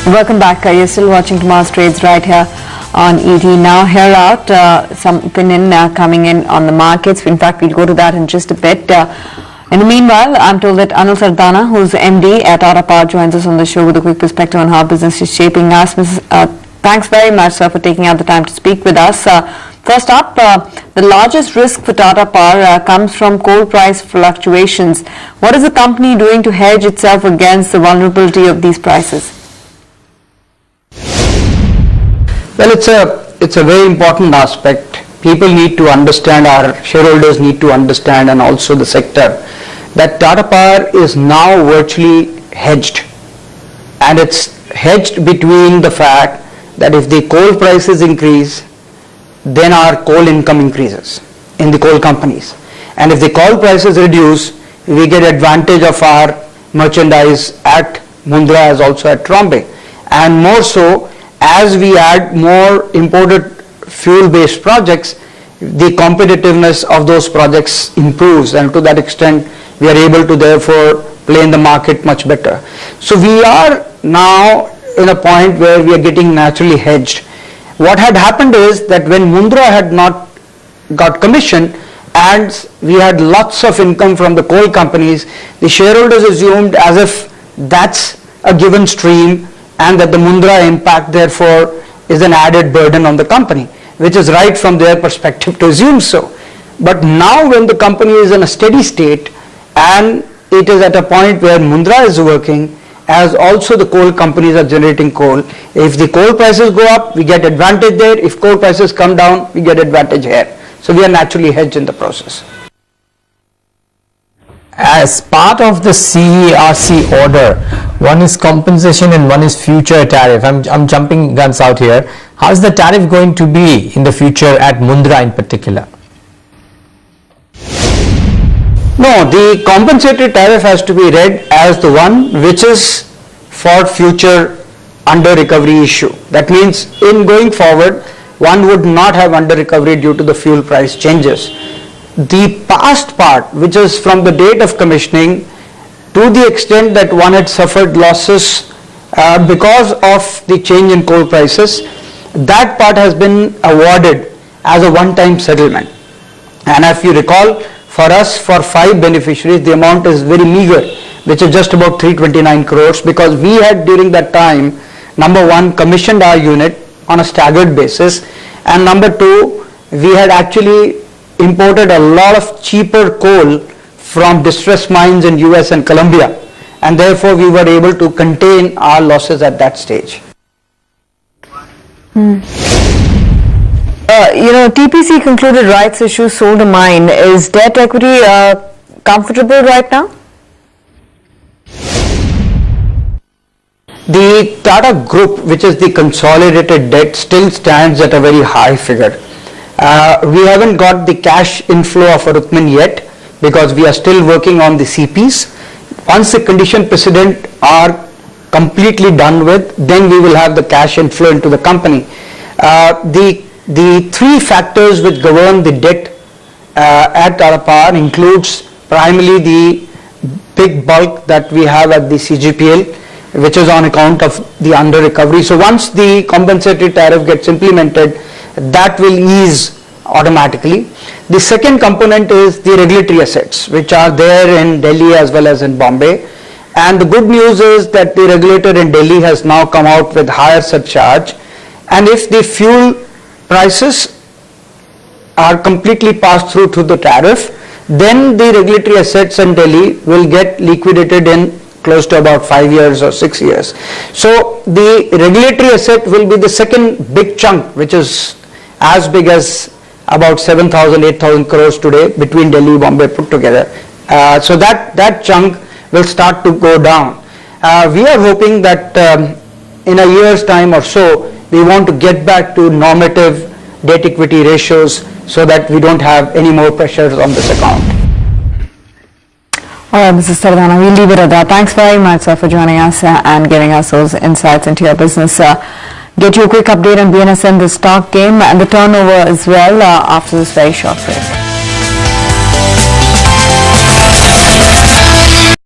Welcome back. You're still watching Tomorrow's Trades right here on ET. Now, hear out some opinion coming in on the markets. In fact, we'll go to that in just a bit. In the meanwhile, I'm told that Anil Sardana, who's MD at Tata Power, joins us on the show with a quick perspective on how business is shaping us. Thanks very much, sir, for taking out the time to speak with us. First up, the largest risk for Tata Power comes from coal price fluctuations. What is the company doing to hedge itself against the vulnerability of these prices? Well, it's a very important aspect. People need to understand, our shareholders need to understand, and also the sector, that Tata Power is now virtually hedged. And it's hedged between the fact that if the coal prices increase, then our coal income increases in the coal companies. And if the coal prices reduce, we get advantage of our merchandise at Mundra as also at Trombay. And more so, as we add more imported fuel-based projects, the competitiveness of those projects improves, and to that extent we are able to therefore play in the market much better. So we are now in a point where we are getting naturally hedged. What had happened is that when Mundra had not got commissioned and we had lots of income from the coal companies, the shareholders assumed as if that's a given stream and that the Mundra impact therefore is an added burden on the company, which is right from their perspective to assume so. But now when the company is in a steady state and it is at a point where Mundra is working, as also the coal companies are generating coal, if the coal prices go up, we get advantage there. If coal prices come down, we get advantage here. So we are naturally hedged in the process. As part of the CERC order, one is compensation and one is future tariff. I'm jumping guns out here. How is the tariff going to be in the future at Mundra in particular? No, the compensatory tariff has to be read as the one which is for future under recovery issue. That means in going forward, one would not have under recovery due to the fuel price changes. The past part, which is from the date of commissioning, to the extent that one had suffered losses because of the change in coal prices, that part has been awarded as a one-time settlement. And if you recall, for us, for 5 beneficiaries, the amount is very meager, which is just about 329 crores, because we had during that time, number one, commissioned our unit on a staggered basis, and number two, we had actually imported a lot of cheaper coal from distressed mines in US and Colombia, and therefore we were able to contain our losses at that stage. TPC concluded rights issue, sold a mine. Is debt equity comfortable right now? The Tata Group, which is the consolidated debt, still stands at a very high figure. We haven't got the cash inflow of Arutmin yet because we are still working on the CPs. Once the condition precedent are completely done with, then we will have the cash inflow into the company. The three factors which govern the debt at Tata Power includes primarily the big bulk that we have at the CGPL, which is on account of the under recovery. So once the compensatory tariff gets implemented, that will ease automatically. The second component is the regulatory assets, which are there in Delhi as well as in Bombay. And the good news is that the regulator in Delhi has now come out with higher surcharge. And if the fuel prices are completely passed through to the tariff, then the regulatory assets in Delhi will get liquidated in close to about 5 years or 6 years. So the regulatory asset will be the second big chunk, which is as big as about 7,000, 8,000 crores today between Delhi and Bombay put together. So that chunk will start to go down. We are hoping that in a year's time or so, we want to get back to normative debt equity ratios so that we don't have any more pressures on this account. All right, Mrs. Sardana, we'll leave it at that. Thanks very much, sir, for joining us and giving us those insights into your business. Get you a quick update on BNSN, the stock game and the turnover as well after this very short break.